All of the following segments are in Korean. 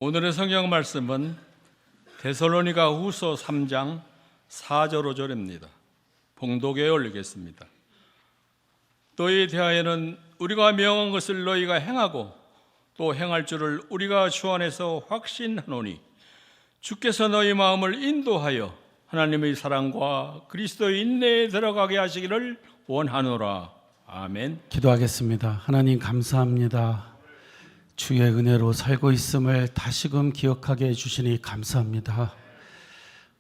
오늘의 성경 말씀은 데살로니가 후서 3장 4절 5절입니다. 봉독에 올리겠습니다. 너희에 대하여는 우리가 명한 것을 너희가 행하고 또 행할 줄을 우리가 주 안에서 확신하노니 주께서 너희 마음을 인도하여 하나님의 사랑과 그리스도의 인내에 들어가게 하시기를 원하노라. 아멘. 기도하겠습니다. 하나님 감사합니다. 주의 은혜로 살고 있음을 다시금 기억하게 해주시니 감사합니다.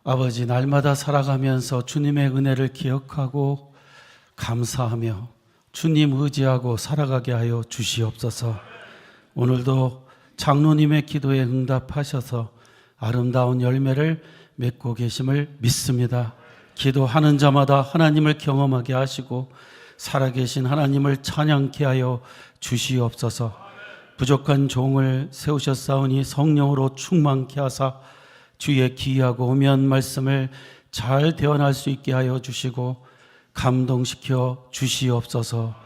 아버지, 날마다 살아가면서 주님의 은혜를 기억하고 감사하며 주님 의지하고 살아가게 하여 주시옵소서. 오늘도 장로님의 기도에 응답하셔서 아름다운 열매를 맺고 계심을 믿습니다. 기도하는 자마다 하나님을 경험하게 하시고 살아계신 하나님을 찬양케 하여 주시옵소서. 부족한 종을 세우셨사오니 성령으로 충만케 하사 주의 기이하고 오묘한 말씀을 잘 대언할 수 있게 하여 주시고 감동시켜 주시옵소서.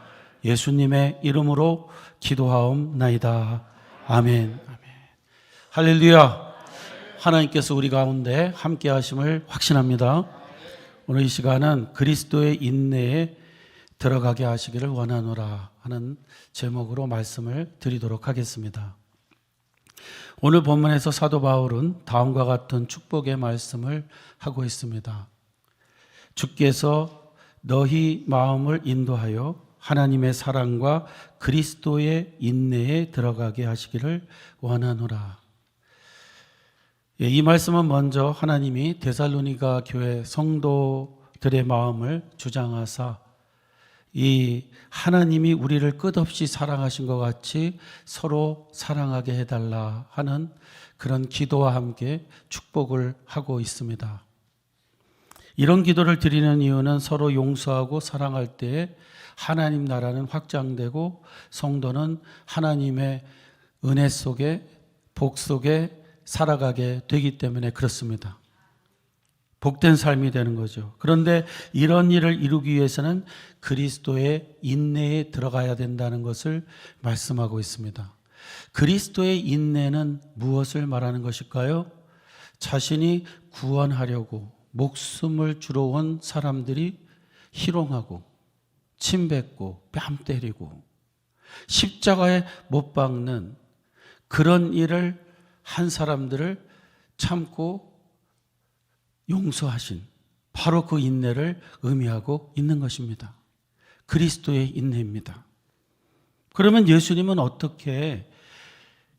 예수님의 이름으로 기도하옵나이다. 아멘. 할렐루야. 하나님께서 우리 가운데 함께 하심을 확신합니다. 오늘 이 시간은 그리스도의 인내에 들어가게 하시기를 원하노라 하는 제목으로 말씀을 드리도록 하겠습니다. 오늘 본문에서 사도 바울은 다음과 같은 축복의 말씀을 하고 있습니다. 주께서 너희 마음을 인도하여 하나님의 사랑과 그리스도의 인내에 들어가게 하시기를 원하노라. 이 말씀은 먼저 하나님이 데살로니가 교회 성도들의 마음을 주장하사 이 하나님이 우리를 끝없이 사랑하신 것 같이 서로 사랑하게 해달라 하는 그런 기도와 함께 축복을 하고 있습니다. 이런 기도를 드리는 이유는 서로 용서하고 사랑할 때에 하나님 나라는 확장되고 성도는 하나님의 은혜 속에 복 속에 살아가게 되기 때문에 그렇습니다. 복된 삶이 되는 거죠. 그런데 이런 일을 이루기 위해서는 그리스도의 인내에 들어가야 된다는 것을 말씀하고 있습니다. 그리스도의 인내는 무엇을 말하는 것일까요? 자신이 구원하려고 목숨을 주러 온 사람들이 희롱하고 침뱉고 뺨 때리고 십자가에 못 박는 그런 일을 한 사람들을 참고 용서하신 바로 그 인내를 의미하고 있는 것입니다. 그리스도의 인내입니다. 그러면 예수님은 어떻게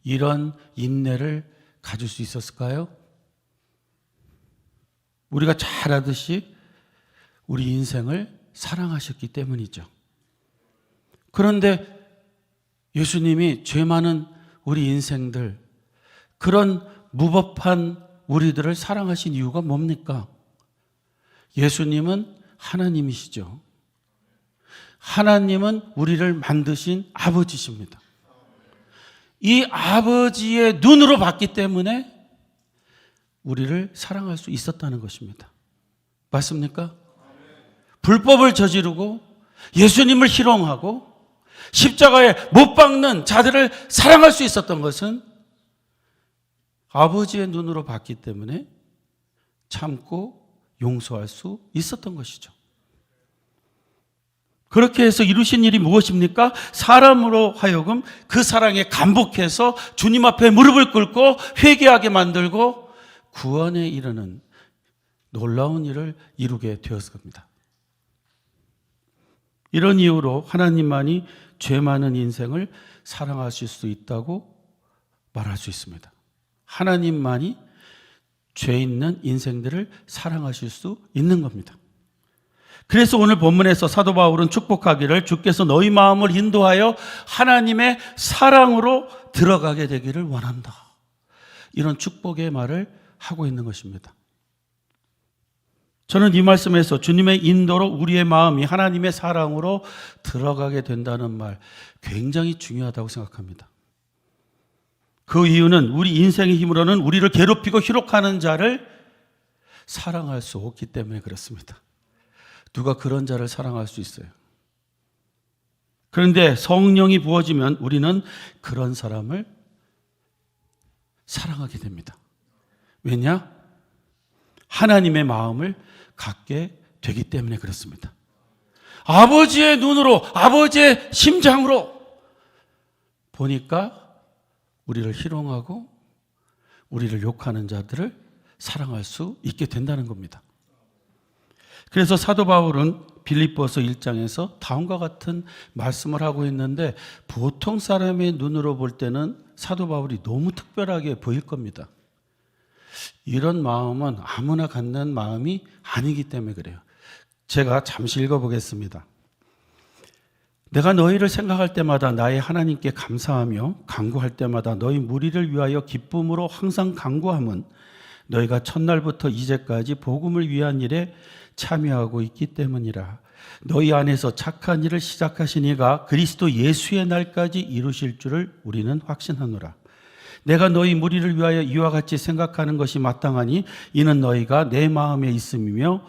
이런 인내를 가질 수 있었을까요? 우리가 잘 알듯이 우리 인생을 사랑하셨기 때문이죠. 그런데 예수님이 죄 많은 우리 인생들, 그런 무법한 우리들을 사랑하신 이유가 뭡니까? 예수님은 하나님이시죠. 하나님은 우리를 만드신 아버지십니다. 이 아버지의 눈으로 봤기 때문에 우리를 사랑할 수 있었다는 것입니다. 맞습니까? 불법을 저지르고 예수님을 희롱하고 십자가에 못 박는 자들을 사랑할 수 있었던 것은 아버지의 눈으로 봤기 때문에 참고 용서할 수 있었던 것이죠. 그렇게 해서 이루신 일이 무엇입니까? 사람으로 하여금 그 사랑에 감복해서 주님 앞에 무릎을 꿇고 회개하게 만들고 구원에 이르는 놀라운 일을 이루게 되었을 겁니다. 이런 이유로 하나님만이 죄 많은 인생을 사랑하실 수 있다고 말할 수 있습니다. 하나님만이 죄 있는 인생들을 사랑하실 수 있는 겁니다. 그래서 오늘 본문에서 사도 바울은 축복하기를 주께서 너희 마음을 인도하여 하나님의 사랑으로 들어가게 되기를 원한다. 이런 축복의 말을 하고 있는 것입니다. 저는 이 말씀에서 주님의 인도로 우리의 마음이 하나님의 사랑으로 들어가게 된다는 말 굉장히 중요하다고 생각합니다. 그 이유는 우리 인생의 힘으로는 우리를 괴롭히고 희롱하는 자를 사랑할 수 없기 때문에 그렇습니다. 누가 그런 자를 사랑할 수 있어요? 그런데 성령이 부어지면 우리는 그런 사람을 사랑하게 됩니다. 왜냐? 하나님의 마음을 갖게 되기 때문에 그렇습니다. 아버지의 눈으로, 아버지의 심장으로 보니까 우리를 희롱하고 우리를 욕하는 자들을 사랑할 수 있게 된다는 겁니다. 그래서 사도 바울은 빌립보서 1장에서 다음과 같은 말씀을 하고 있는데, 보통 사람의 눈으로 볼 때는 사도 바울이 너무 특별하게 보일 겁니다. 이런 마음은 아무나 갖는 마음이 아니기 때문에 그래요. 제가 잠시 읽어보겠습니다. 내가 너희를 생각할 때마다 나의 하나님께 감사하며 간구할 때마다 너희 무리를 위하여 기쁨으로 항상 간구함은 너희가 첫날부터 이제까지 복음을 위한 일에 참여하고 있기 때문이라. 너희 안에서 착한 일을 시작하신 이가 그리스도 예수의 날까지 이루실 줄을 우리는 확신하노라. 내가 너희 무리를 위하여 이와 같이 생각하는 것이 마땅하니 이는 너희가 내 마음에 있음이며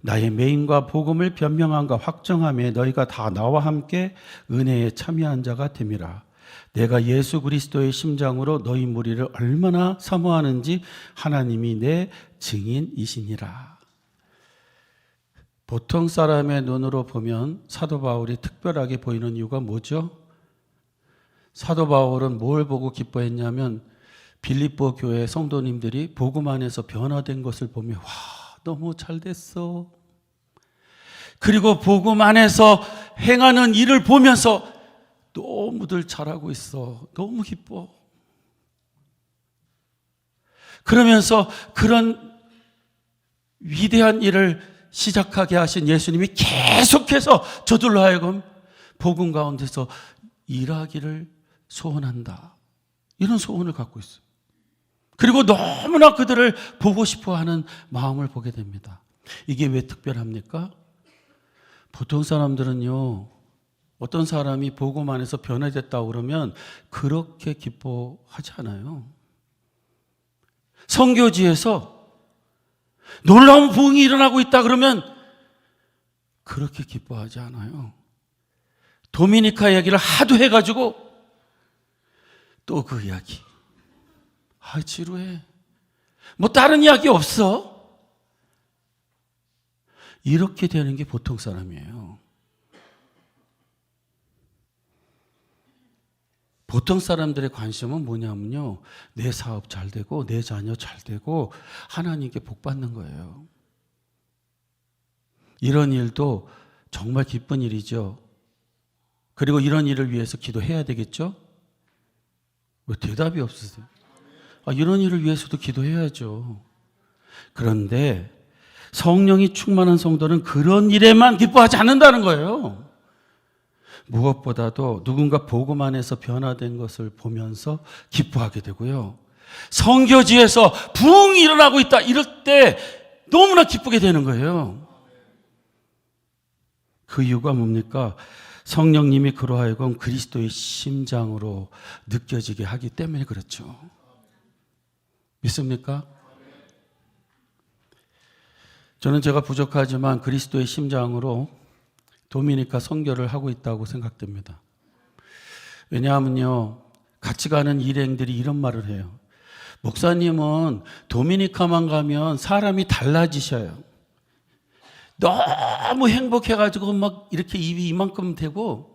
나의 매임과 복음을 변명함과 확정함에 너희가 다 나와 함께 은혜에 참여한 자가 됨이라. 내가 예수 그리스도의 심장으로 너희 무리를 얼마나 사모하는지 하나님이 내 증인이시니라. 보통 사람의 눈으로 보면 사도 바울이 특별하게 보이는 이유가 뭐죠? 사도 바울은 뭘 보고 기뻐했냐면 빌립보 교회 성도님들이 복음 안에서 변화된 것을 보며 와, 너무 잘 됐어. 그리고 복음 안에서 행하는 일을 보면서 너무들 잘하고 있어. 너무 기뻐. 그러면서 그런 위대한 일을 시작하게 하신 예수님이 계속해서 저들로 하여금 복음 가운데서 일하기를 소원한다. 이런 소원을 갖고 있어요. 그리고 너무나 그들을 보고 싶어하는 마음을 보게 됩니다. 이게 왜 특별합니까? 보통 사람들은요, 어떤 사람이 복음 안에서 변화됐다고 그러면 그렇게 기뻐하지 않아요. 선교지에서 놀라운 부흥이 일어나고 있다 그러면 그렇게 기뻐하지 않아요. 도미니카 이야기를 하도 해가지고 또 그 이야기. 아, 지루해. 뭐 다른 이야기 없어? 이렇게 되는 게 보통 사람이에요. 보통 사람들의 관심은 뭐냐면요, 내 사업 잘 되고 내 자녀 잘 되고 하나님께 복 받는 거예요. 이런 일도 정말 기쁜 일이죠. 그리고 이런 일을 위해서 기도해야 되겠죠? 왜 대답이 없으세요? 이런 일을 위해서도 기도해야죠. 그런데 성령이 충만한 성도는 그런 일에만 기뻐하지 않는다는 거예요. 무엇보다도 누군가 복음 안에서 변화된 것을 보면서 기뻐하게 되고요. 선교지에서 부흥이 일어나고 있다 이럴 때 너무나 기쁘게 되는 거예요. 그 이유가 뭡니까? 성령님이 그로 하여금 그리스도의 심장으로 느껴지게 하기 때문에 그렇죠. 믿습니까? 저는 제가 부족하지만 그리스도의 심장으로 도미니카 선교를 하고 있다고 생각됩니다. 왜냐하면요, 같이 가는 일행들이 이런 말을 해요. 목사님은 도미니카만 가면 사람이 달라지셔요. 너무 행복해가지고 막 이렇게 입이 이만큼 되고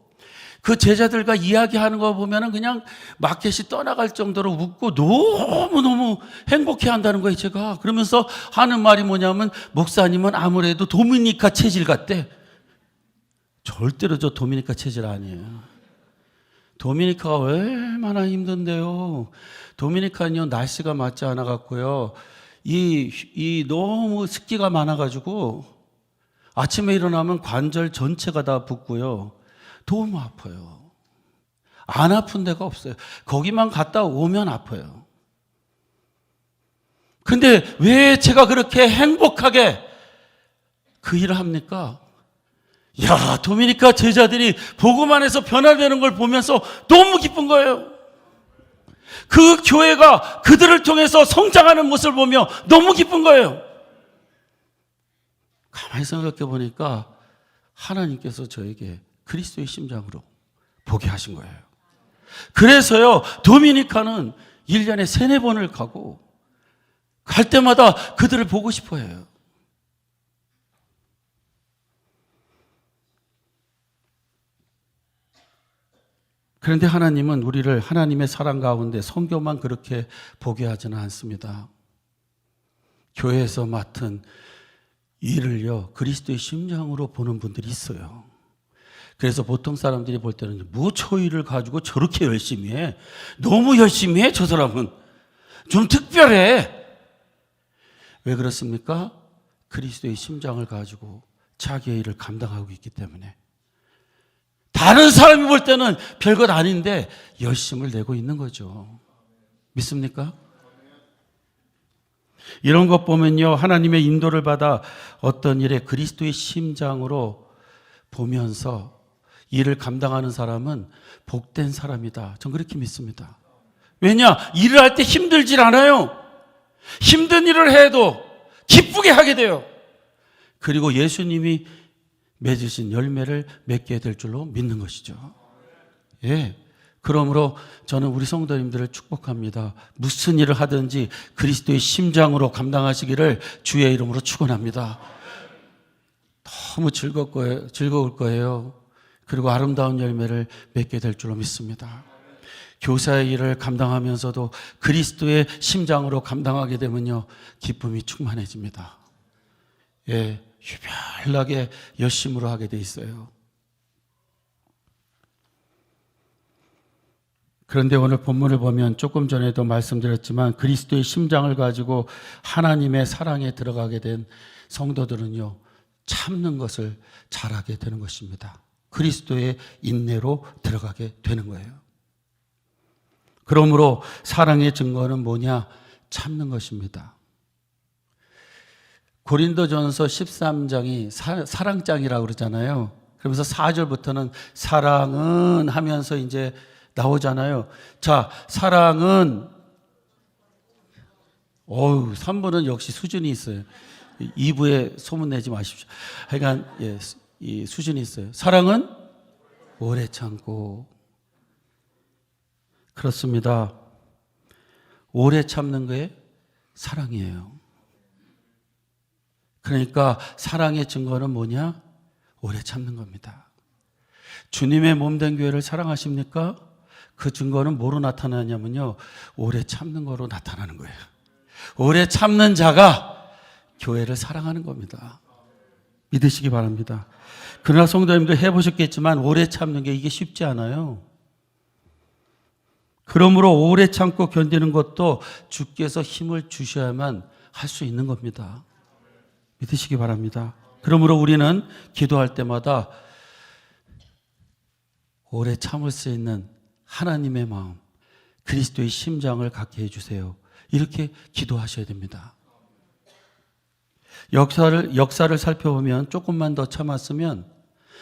그 제자들과 이야기하는 거 보면은 그냥 마켓이 떠나갈 정도로 웃고 너무너무 행복해 한다는 거예요, 제가. 그러면서 하는 말이 뭐냐면 목사님은 아무래도 도미니카 체질 같대. 절대로 저 도미니카 체질 아니에요. 도미니카가 얼마나 힘든데요. 도미니카는요, 날씨가 맞지 않아 갖고요, 이 너무 습기가 많아 가지고 아침에 일어나면 관절 전체가 다 붓고요, 너무 아파요. 안 아픈 데가 없어요. 거기만 갔다 오면 아파요. 근데 왜 제가 그렇게 행복하게 그 일을 합니까? 야, 도미니카 제자들이 복음 안에서 변화되는 걸 보면서 너무 기쁜 거예요. 그 교회가 그들을 통해서 성장하는 모습을 보며 너무 기쁜 거예요. 가만히 생각해 보니까 하나님께서 저에게 그리스도의 심장으로 보게 하신 거예요. 그래서요, 도미니카는 1년에 3-4번을 가고 갈 때마다 그들을 보고 싶어 해요. 그런데 하나님은 우리를 하나님의 사랑 가운데 선교만 그렇게 보게 하지는 않습니다. 교회에서 맡은 일을요, 그리스도의 심장으로 보는 분들이 있어요. 그래서 보통 사람들이 볼 때는 뭐 저 일을 가지고 저렇게 열심히 해? 너무 열심히 해, 저 사람은. 좀 특별해. 왜 그렇습니까? 그리스도의 심장을 가지고 자기의 일을 감당하고 있기 때문에. 다른 사람이 볼 때는 별것 아닌데 열심을 내고 있는 거죠. 믿습니까? 이런 것 보면요, 하나님의 인도를 받아 어떤 일에 그리스도의 심장으로 보면서 일을 감당하는 사람은 복된 사람이다. 전 그렇게 믿습니다. 왜냐? 일을 할 때 힘들질 않아요. 힘든 일을 해도 기쁘게 하게 돼요. 그리고 예수님이 맺으신 열매를 맺게 될 줄로 믿는 것이죠. 예. 그러므로 저는 우리 성도님들을 축복합니다. 무슨 일을 하든지 그리스도의 심장으로 감당하시기를 주의 이름으로 축원합니다. 너무 즐거울 거예요. 그리고 아름다운 열매를 맺게 될 줄로 믿습니다. 교사의 일을 감당하면서도 그리스도의 심장으로 감당하게 되면요, 기쁨이 충만해집니다. 예, 유별나게 열심으로 하게 돼 있어요. 그런데 오늘 본문을 보면 조금 전에도 말씀드렸지만 그리스도의 심장을 가지고 하나님의 사랑에 들어가게 된 성도들은요, 참는 것을 잘하게 되는 것입니다. 그리스도의 인내로 들어가게 되는 거예요. 그러므로 사랑의 증거는 뭐냐? 참는 것입니다. 고린도전서 13장이 사랑장이라고 그러잖아요. 그러면서 4절부터는 사랑은 하면서 이제 나오잖아요. 자, 사랑은 3부는 역시 수준이 있어요. 2부에 소문내지 마십시오. 하여간 예, 이 수준이 있어요. 사랑은 오래 참고. 그렇습니다. 오래 참는 게 사랑이에요. 그러니까 사랑의 증거는 뭐냐? 오래 참는 겁니다. 주님의 몸된 교회를 사랑하십니까? 그 증거는 뭐로 나타나냐면요, 오래 참는 거로 나타나는 거예요. 오래 참는 자가 교회를 사랑하는 겁니다. 믿으시기 바랍니다. 그러나 성도님도 해보셨겠지만 오래 참는 게 이게 쉽지 않아요. 그러므로 오래 참고 견디는 것도 주께서 힘을 주셔야만 할 수 있는 겁니다. 믿으시기 바랍니다. 그러므로 우리는 기도할 때마다 오래 참을 수 있는 하나님의 마음, 그리스도의 심장을 갖게 해주세요. 이렇게 기도하셔야 됩니다. 역사를 살펴보면 조금만 더 참았으면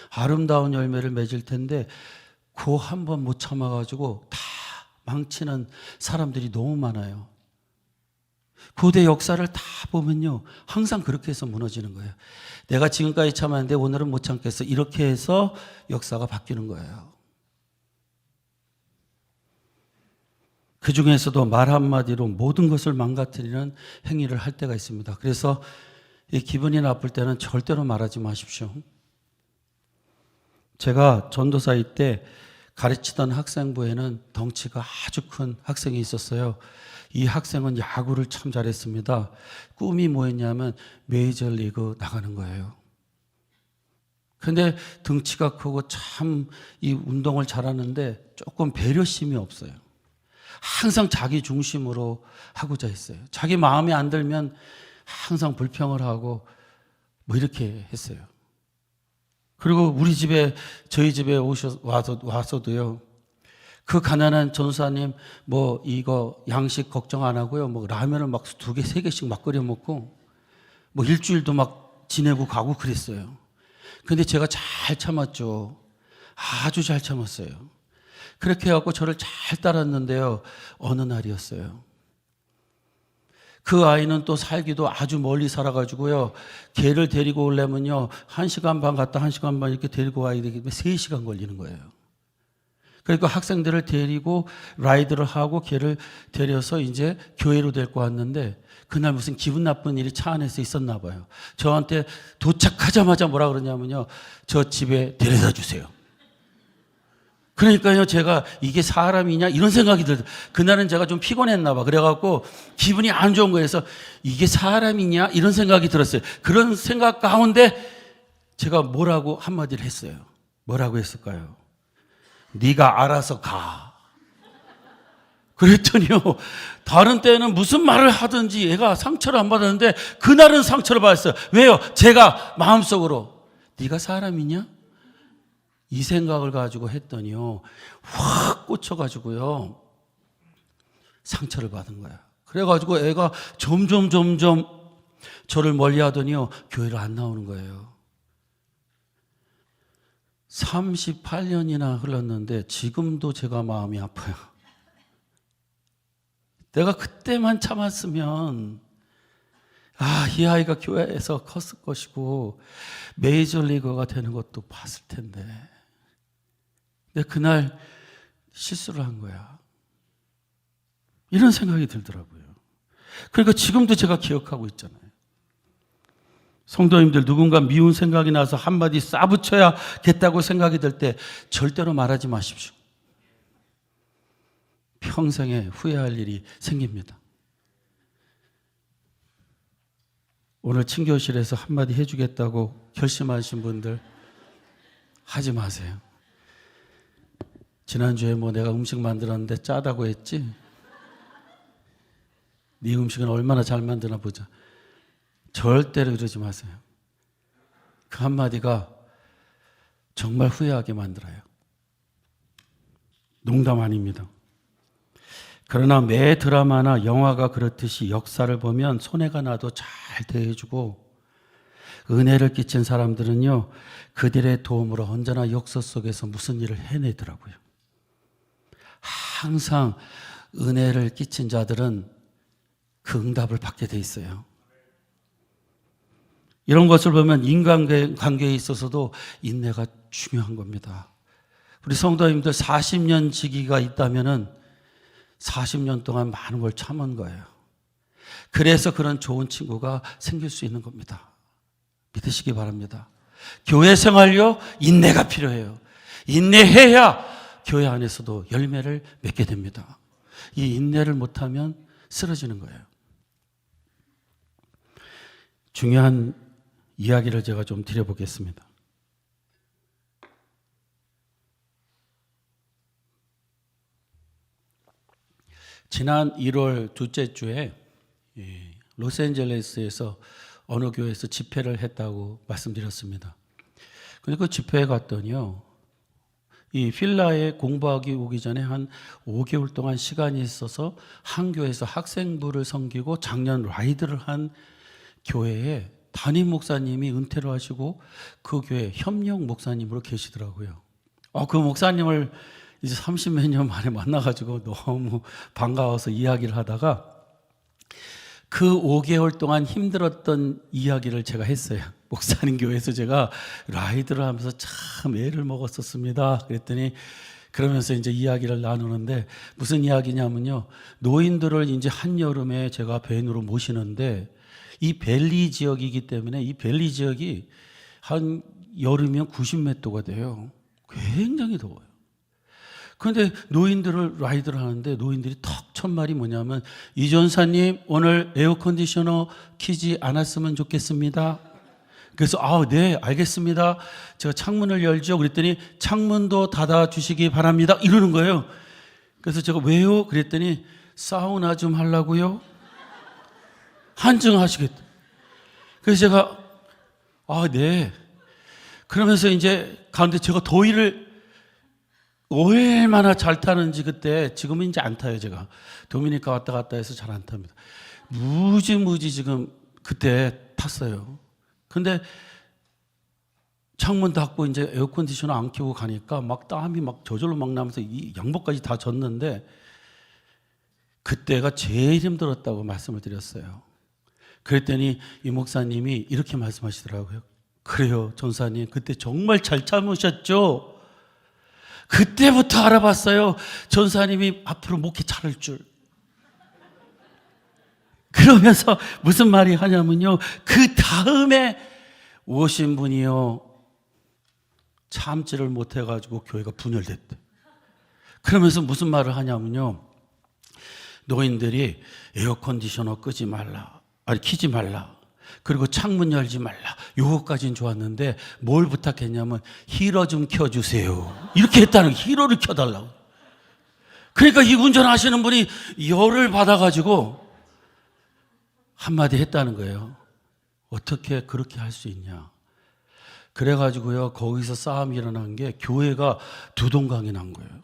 아름다운 열매를 맺을 텐데 그 한 번 못 참아가지고 다 망치는 사람들이 너무 많아요. 고대 역사를 다 보면요, 항상 그렇게 해서 무너지는 거예요. 내가 지금까지 참았는데 오늘은 못 참겠어. 이렇게 해서 역사가 바뀌는 거예요. 그 중에서도 말 한마디로 모든 것을 망가뜨리는 행위를 할 때가 있습니다. 그래서 이 기분이 나쁠 때는 절대로 말하지 마십시오. 제가 전도사일 때 가르치던 학생부에는 덩치가 아주 큰 학생이 있었어요. 이 학생은 야구를 참 잘했습니다. 꿈이 뭐였냐면 메이저리그 나가는 거예요. 근데 덩치가 크고 참 이 운동을 잘하는데 조금 배려심이 없어요. 항상 자기 중심으로 하고자 했어요. 자기 마음에 안 들면 항상 불평을 하고 뭐 이렇게 했어요. 그리고 우리 집에, 저희 집에 와서도요, 그 가난한 전사님 뭐 이거 양식 걱정 안 하고요, 뭐 라면을 막 2개, 3개씩 막 끓여 먹고 뭐 일주일도 막 지내고 가고 그랬어요. 근데 제가 잘 참았죠. 아주 잘 참았어요. 그렇게 해갖고 저를 잘 따랐는데요, 어느 날이었어요. 그 아이는 또 살기도 아주 멀리 살아가지고요, 걔를 데리고 오려면요 1시간 반 갔다 1시간 반 이렇게 데리고 와야 되기 때문에 3시간 걸리는 거예요. 그러니까 학생들을 데리고 라이드를 하고 걔를 데려서 이제 교회로 데리고 왔는데 그날 무슨 기분 나쁜 일이 차 안에서 있었나 봐요. 저한테 도착하자마자 뭐라 그러냐면요. 저 집에 데려다 주세요. 그러니까요, 제가 이게 사람이냐 이런 생각이 들어요. 그날은 제가 좀 피곤했나 봐. 그래갖고 기분이 안 좋은 거여서 이게 사람이냐 이런 생각이 들었어요. 그런 생각 가운데 제가 뭐라고 한마디를 했어요. 뭐라고 했을까요? 네가 알아서 가. 그랬더니요, 다른 때는 무슨 말을 하든지 얘가 상처를 안 받았는데 그날은 상처를 받았어요. 왜요? 제가 마음속으로 네가 사람이냐? 이 생각을 가지고 했더니요, 확 꽂혀가지고요, 상처를 받은 거야. 그래가지고 애가 점점 저를 멀리 하더니요, 교회를 안 나오는 거예요. 38년이나 흘렀는데 지금도 제가 마음이 아파요. 내가 그때만 참았으면 이 아이가 교회에서 컸을 것이고 메이저리거가 되는 것도 봤을 텐데 근데 그날 실수를 한 거야. 이런 생각이 들더라고요. 그러니까 지금도 제가 기억하고 있잖아요. 성도님들, 누군가 미운 생각이 나서 한마디 싸붙여야겠다고 생각이 들 때 절대로 말하지 마십시오. 평생에 후회할 일이 생깁니다. 오늘 친교실에서 한마디 해주겠다고 결심하신 분들 하지 마세요. 지난주에 내가 음식 만들었는데 짜다고 했지? 네 음식은 얼마나 잘 만드나 보자. 절대로 이러지 마세요. 그 한마디가 정말 후회하게 만들어요. 농담 아닙니다. 그러나 매 드라마나 영화가 그렇듯이 역사를 보면 손해가 나도 잘 대해주고 은혜를 끼친 사람들은요, 그들의 도움으로 언제나 역사 속에서 무슨 일을 해내더라고요. 항상 은혜를 끼친 자들은 그 응답을 받게 돼 있어요. 이런 것을 보면 인간관계에 있어서도 인내가 중요한 겁니다. 우리 성도님들 40년 지기가 있다면은 40년 동안 많은 걸 참은 거예요. 그래서 그런 좋은 친구가 생길 수 있는 겁니다. 믿으시기 바랍니다. 교회 생활요, 인내가 필요해요. 인내해야 교회 안에서도 열매를 맺게 됩니다. 이 인내를 못하면 쓰러지는 거예요. 중요한 이야기를 제가 좀 드려보겠습니다. 지난 1월 둘째 주에 로스앤젤레스에서 어느 교회에서 집회를 했다고 말씀드렸습니다. 근데 그 집회에 갔더니요, 이 필라에 공부하기 오기 전에 한 5개월 동안 시간이 있어서 한 교회에서 학생부를 섬기고 작년 라이드를 한 교회에 담임 목사님이 은퇴를 하시고 그 교회 협력 목사님으로 계시더라고요. 그 목사님을 이제 30몇 년 만에 만나가지고 너무 반가워서 이야기를 하다가 그 5개월 동안 힘들었던 이야기를 제가 했어요. 목사님 교회에서 제가 라이드를 하면서 참 애를 먹었었습니다. 그랬더니 그러면서 이제 이야기를 나누는데 무슨 이야기냐면요, 노인들을 이제 한여름에 제가 밴으로 모시는데 이 밸리 지역이기 때문에 이 밸리 지역이 한 여름이면 90몇 도가 돼요. 굉장히 더워요. 그런데 노인들을 라이드를 하는데 노인들이 턱 첫 말이 뭐냐면, 이 전사님 오늘 에어컨디셔너 키지 않았으면 좋겠습니다. 그래서 네 알겠습니다. 제가 창문을 열죠. 그랬더니 창문도 닫아 주시기 바랍니다. 이러는 거예요. 그래서 제가 왜요? 그랬더니 사우나 좀 하려고요. 한증하시겠다. 그래서 제가 네. 그러면서 이제 가운데 제가 더위를 얼마나 잘 타는지 그때, 지금은 이제 안 타요. 제가 도미니카 왔다 갔다 해서 잘 안 탑니다. 무지 지금 그때 탔어요. 근데 창문 닫고 이제 에어컨디셔너 안 켜고 가니까 막 땀이 막 저절로 막 나면서 이 양복까지 다 젖는데 그때가 제일 힘들었다고 말씀을 드렸어요. 그랬더니 이 목사님이 이렇게 말씀하시더라고요. 그래요, 전사님. 그때 정말 잘 참으셨죠? 그때부터 알아봤어요. 전사님이 앞으로 목회 잘할 줄. 그러면서 무슨 말이 하냐면요, 그 다음에 오신 분이요, 참지를 못해가지고 교회가 분열됐대. 그러면서 무슨 말을 하냐면요, 노인들이 에어컨디셔너 끄지 말라, 아니 키지 말라, 그리고 창문 열지 말라, 요거까지는 좋았는데 뭘 부탁했냐면 히터 좀 켜주세요, 이렇게 했다는 거예요. 히터를 켜달라고. 그러니까 이 운전하시는 분이 열을 받아가지고 한마디 했다는 거예요. 어떻게 그렇게 할 수 있냐. 그래가지고요, 거기서 싸움이 일어난 게 교회가 두동강이 난 거예요.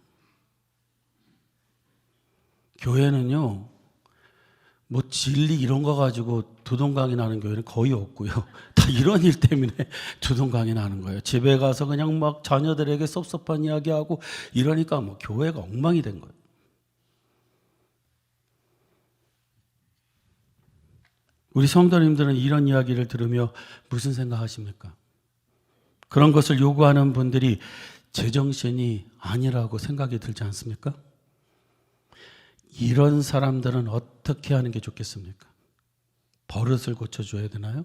교회는요, 뭐 진리 이런 거 가지고 두동강이 나는 교회는 거의 없고요. 다 이런 일 때문에 두동강이 나는 거예요. 집에 가서 그냥 막 자녀들에게 섭섭한 이야기하고 이러니까 뭐 교회가 엉망이 된 거예요. 우리 성도님들은 이런 이야기를 들으며 무슨 생각하십니까? 그런 것을 요구하는 분들이 제정신이 아니라고 생각이 들지 않습니까? 이런 사람들은 어떻게 하는 게 좋겠습니까? 버릇을 고쳐줘야 되나요?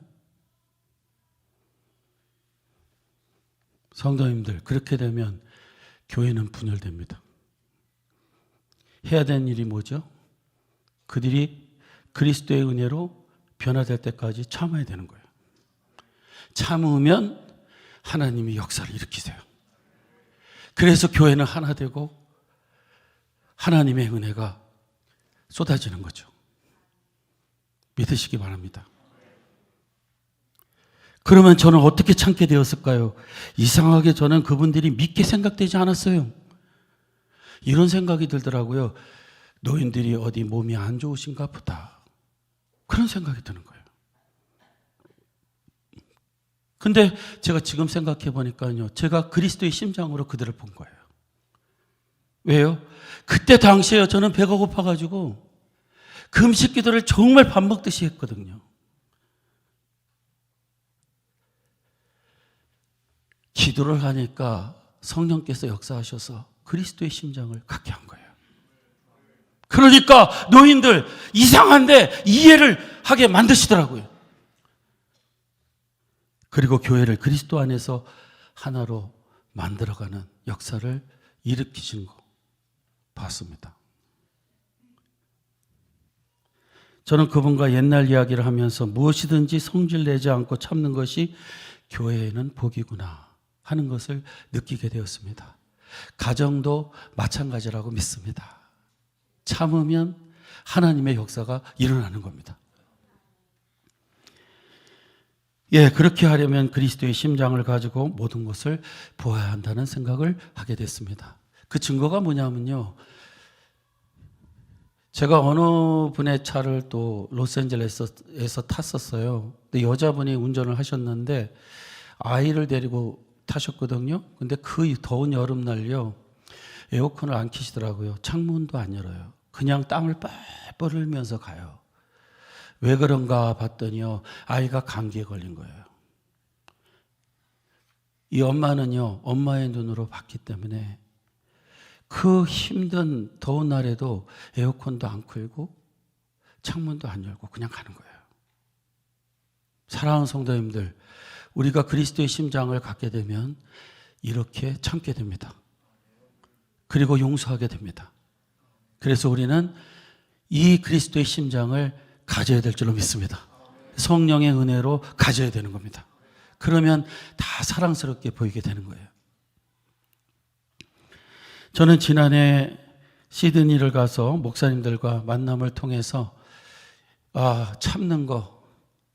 성도님들, 그렇게 되면 교회는 분열됩니다. 해야 되는 일이 뭐죠? 그들이 그리스도의 은혜로 변화될 때까지 참아야 되는 거예요. 참으면 하나님이 역사를 일으키세요. 그래서 교회는 하나 되고 하나님의 은혜가 쏟아지는 거죠. 믿으시기 바랍니다. 그러면 저는 어떻게 참게 되었을까요? 이상하게 저는 그분들이 믿게 생각되지 않았어요. 이런 생각이 들더라고요. 노인들이 어디 몸이 안 좋으신가 보다, 그런 생각이 드는 거예요. 근데 제가 지금 생각해 보니까요, 제가 그리스도의 심장으로 그들을 본 거예요. 왜요? 그때 당시에 저는 배가 고파가지고 금식 기도를 정말 밥 먹듯이 했거든요. 기도를 하니까 성령께서 역사하셔서 그리스도의 심장을 갖게 한 거예요. 그러니까 노인들 이상한데 이해를 하게 만드시더라고요. 그리고 교회를 그리스도 안에서 하나로 만들어가는 역사를 일으키신 거 봤습니다. 저는 그분과 옛날 이야기를 하면서 무엇이든지 성질 내지 않고 참는 것이 교회에는 복이구나 하는 것을 느끼게 되었습니다. 가정도 마찬가지라고 믿습니다. 참으면 하나님의 역사가 일어나는 겁니다. 예, 그렇게 하려면 그리스도의 심장을 가지고 모든 것을 보아야 한다는 생각을 하게 됐습니다. 그 증거가 뭐냐면요, 제가 어느 분의 차를 또 로스앤젤레스에서 탔었어요. 근데 여자분이 운전을 하셨는데 아이를 데리고 타셨거든요. 근데 그 더운 여름날요, 에어컨을 안 켜시더라고요. 창문도 안 열어요. 그냥 땀을 뻘뻘 흘리면서 가요. 왜 그런가 봤더니요, 아이가 감기에 걸린 거예요. 이 엄마는요, 엄마의 눈으로 봤기 때문에 그 힘든 더운 날에도 에어컨도 안 틀고 창문도 안 열고 그냥 가는 거예요. 사랑하는 성도님들, 우리가 그리스도의 심장을 갖게 되면 이렇게 참게 됩니다. 그리고 용서하게 됩니다. 그래서 우리는 이 그리스도의 심장을 가져야 될 줄로 믿습니다. 성령의 은혜로 가져야 되는 겁니다. 그러면 다 사랑스럽게 보이게 되는 거예요. 저는 지난해 시드니를 가서 목사님들과 만남을 통해서 참는 거,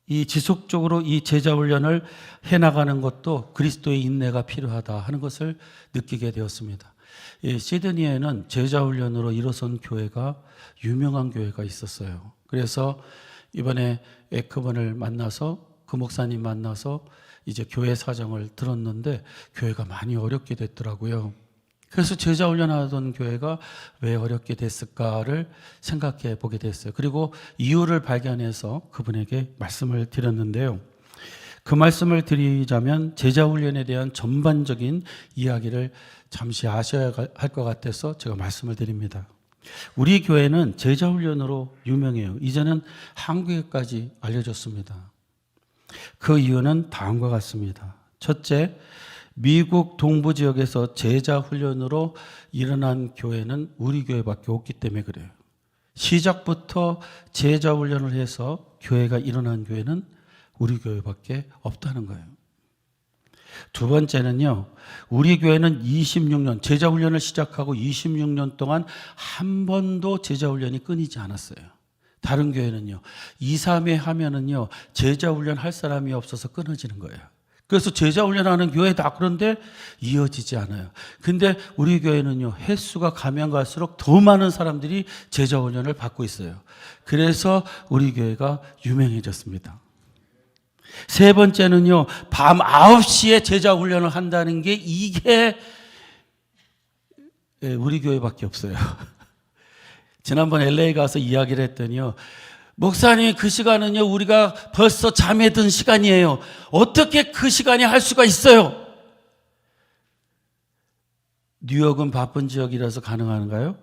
이 지속적으로 이 제자 훈련을 해나가는 것도 그리스도의 인내가 필요하다 하는 것을 느끼게 되었습니다. 시드니에는 제자 훈련으로 일어선 교회가, 유명한 교회가 있었어요. 그래서 이번에 에크번을 만나서, 그 목사님 만나서 이제 교회 사정을 들었는데 교회가 많이 어렵게 됐더라고요. 그래서 제자 훈련하던 교회가 왜 어렵게 됐을까를 생각해 보게 됐어요. 그리고 이유를 발견해서 그분에게 말씀을 드렸는데요. 그 말씀을 드리자면 제자훈련에 대한 전반적인 이야기를 잠시 아셔야 할 것 같아서 제가 말씀을 드립니다. 우리 교회는 제자훈련으로 유명해요. 이제는 한국에까지 알려졌습니다. 그 이유는 다음과 같습니다. 첫째, 미국 동부 지역에서 제자훈련으로 일어난 교회는 우리 교회밖에 없기 때문에 그래요. 시작부터 제자훈련을 해서 교회가 일어난 교회는 우리 교회밖에 없다는 거예요. 두 번째는요, 우리 교회는 26년, 제자훈련을 시작하고 26년 동안 한 번도 제자훈련이 끊이지 않았어요. 다른 교회는요, 2, 3회 하면은요, 제자훈련 할 사람이 없어서 끊어지는 거예요. 그래서 제자훈련하는 교회다 그런데 이어지지 않아요. 근데 우리 교회는요, 횟수가 가면 갈수록 더 많은 사람들이 제자훈련을 받고 있어요. 그래서 우리 교회가 유명해졌습니다. 세 번째는요, 밤 9시에 제자훈련을 한다는 게 이게 우리 교회밖에 없어요. 지난번 LA 가서 이야기를 했더니요, 목사님 그 시간은요 우리가 벌써 잠에 든 시간이에요. 어떻게 그 시간에 할 수가 있어요? 뉴욕은 바쁜 지역이라서 가능한가요?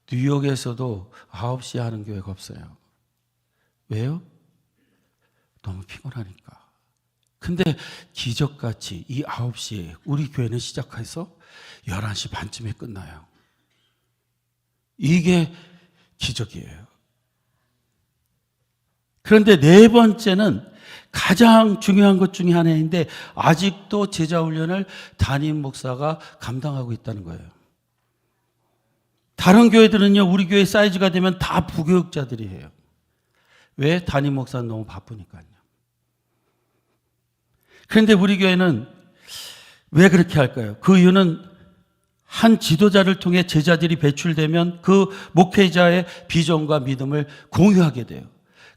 뉴욕에서도 9시에 하는 교회가 없어요. 왜요? 너무 피곤하니까. 근데 기적같이 이 9시에 우리 교회는 시작해서 11시 반쯤에 끝나요. 이게 기적이에요. 그런데 네 번째는 가장 중요한 것 중에 하나인데 아직도 제자훈련을 담임 목사가 감당하고 있다는 거예요. 다른 교회들은요, 우리 교회 사이즈가 되면 다 부교육자들이 해요. 왜? 담임 목사는 너무 바쁘니까요. 그런데 우리 교회는 왜 그렇게 할까요? 그 이유는 한 지도자를 통해 제자들이 배출되면 그 목회자의 비전과 믿음을 공유하게 돼요.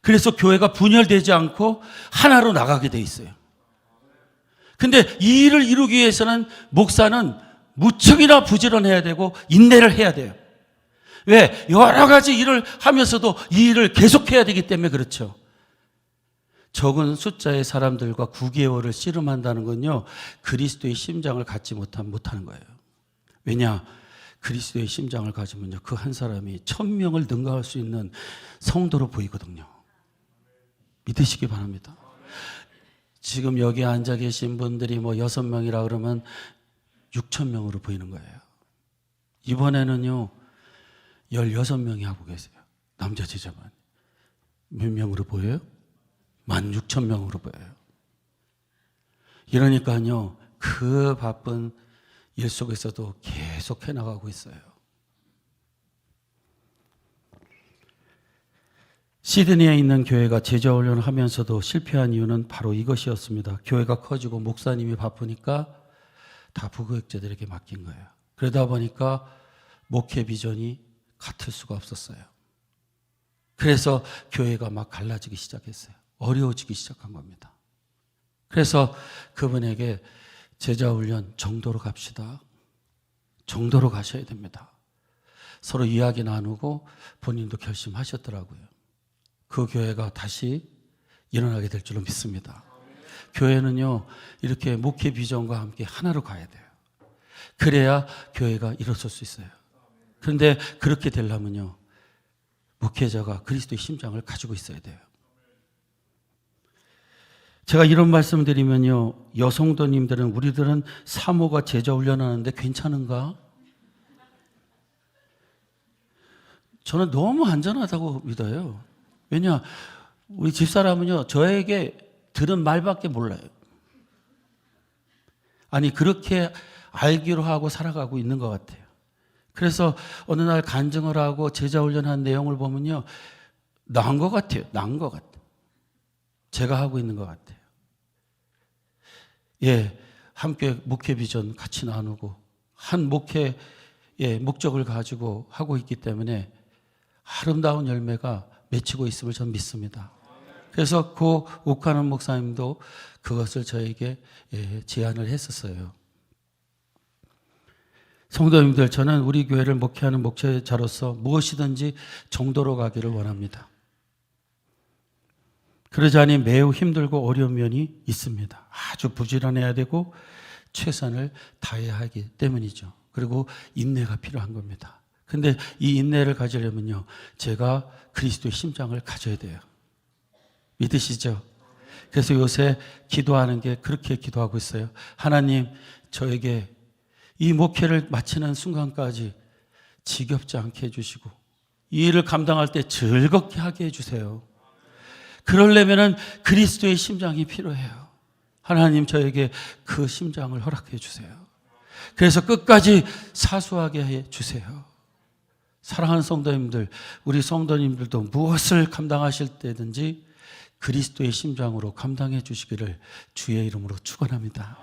그래서 교회가 분열되지 않고 하나로 나가게 돼 있어요. 근데 이 일을 이루기 위해서는 목사는 무척이나 부지런해야 되고 인내를 해야 돼요. 왜? 여러 가지 일을 하면서도 이 일을 계속해야 되기 때문에 그렇죠. 적은 숫자의 사람들과 9개월을 씨름한다는 건요, 그리스도의 심장을 갖지 못하는 거예요. 왜냐? 그리스도의 심장을 가지면요, 그 한 사람이 1000명을 능가할 수 있는 성도로 보이거든요. 믿으시기 바랍니다. 지금 여기 앉아 계신 분들이 뭐 6명이라 그러면 6,000명으로 보이는 거예요. 이번에는요, 16명이 하고 계세요. 남자 제자만. 몇 명으로 보여요? 16,000명으로 보여요. 이러니까요, 그 바쁜 일 속에서도 계속 해나가고 있어요. 시드니에 있는 교회가 제자훈련을 하면서도 실패한 이유는 바로 이것이었습니다. 교회가 커지고 목사님이 바쁘니까 다 부교육자들에게 맡긴 거예요. 그러다 보니까 목회 비전이 같을 수가 없었어요. 그래서 교회가 막 갈라지기 시작했어요. 어려워지기 시작한 겁니다. 그래서 그분에게 제자훈련 정도로 갑시다. 정도로 가셔야 됩니다. 서로 이야기 나누고 본인도 결심하셨더라고요. 그 교회가 다시 일어나게 될 줄로 믿습니다. 교회는요, 이렇게 목회 비전과 함께 하나로 가야 돼요. 그래야 교회가 일어설 수 있어요. 그런데 그렇게 되려면요, 목회자가 그리스도의 심장을 가지고 있어야 돼요. 제가 이런 말씀 드리면요, 여성도님들은 우리들은 사모가 제자훈련하는데 괜찮은가? 저는 너무 안전하다고 믿어요. 왜냐, 우리 집사람은요, 저에게 들은 말밖에 몰라요. 아니, 그렇게 알기로 하고 살아가고 있는 것 같아요. 그래서 어느 날 간증을 하고 제자훈련한 내용을 보면요, 나은 것 같아요. 나은 것 같아요. 제가 하고 있는 것 같아요. 예, 함께 목회 비전 같이 나누고 한 목회의 목적을 가지고 하고 있기 때문에 아름다운 열매가 맺히고 있음을 저는 믿습니다. 그래서 그 옥하는 목사님도 그것을 저에게 제안을 했었어요. 성도님들, 저는 우리 교회를 목회하는 목회자로서 무엇이든지 정도로 가기를 원합니다. 그러자니 매우 힘들고 어려운 면이 있습니다. 아주 부지런해야 되고 최선을 다해야 하기 때문이죠. 그리고 인내가 필요한 겁니다. 근데 이 인내를 가지려면요, 제가 그리스도의 심장을 가져야 돼요. 믿으시죠? 그래서 요새 기도하는 게 그렇게 기도하고 있어요. 하나님, 저에게 이 목회를 마치는 순간까지 지겹지 않게 해주시고 이 일을 감당할 때 즐겁게 하게 해주세요. 그러려면 그리스도의 심장이 필요해요. 하나님, 저에게 그 심장을 허락해 주세요. 그래서 끝까지 사수하게 해 주세요. 사랑하는 성도님들, 우리 성도님들도 무엇을 감당하실 때든지 그리스도의 심장으로 감당해 주시기를 주의 이름으로 축원합니다.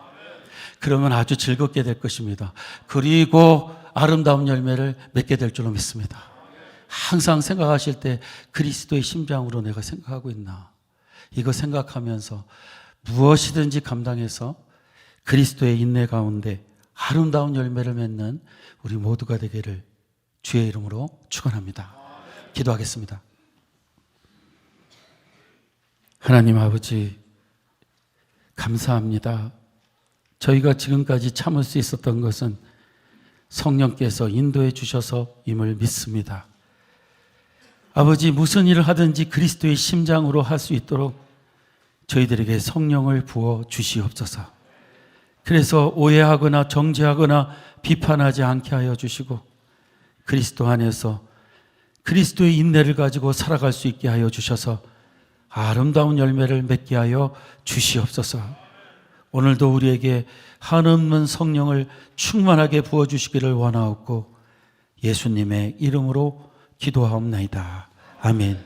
그러면 아주 즐겁게 될 것입니다. 그리고 아름다운 열매를 맺게 될 줄로 믿습니다. 항상 생각하실 때 그리스도의 심장으로 내가 생각하고 있나? 이거 생각하면서 무엇이든지 감당해서 그리스도의 인내 가운데 아름다운 열매를 맺는 우리 모두가 되기를 주의 이름으로 축원합니다. 기도하겠습니다. 하나님 아버지, 감사합니다. 저희가 지금까지 참을 수 있었던 것은 성령께서 인도해 주셔서임을 믿습니다. 아버지, 무슨 일을 하든지 그리스도의 심장으로 할 수 있도록 저희들에게 성령을 부어 주시옵소서. 그래서 오해하거나 정죄하거나 비판하지 않게 하여 주시고 그리스도 안에서 그리스도의 인내를 가지고 살아갈 수 있게 하여 주셔서 아름다운 열매를 맺게 하여 주시옵소서. 오늘도 우리에게 한없는 성령을 충만하게 부어주시기를 원하옵고 예수님의 이름으로 기도하옵나이다. 아멘.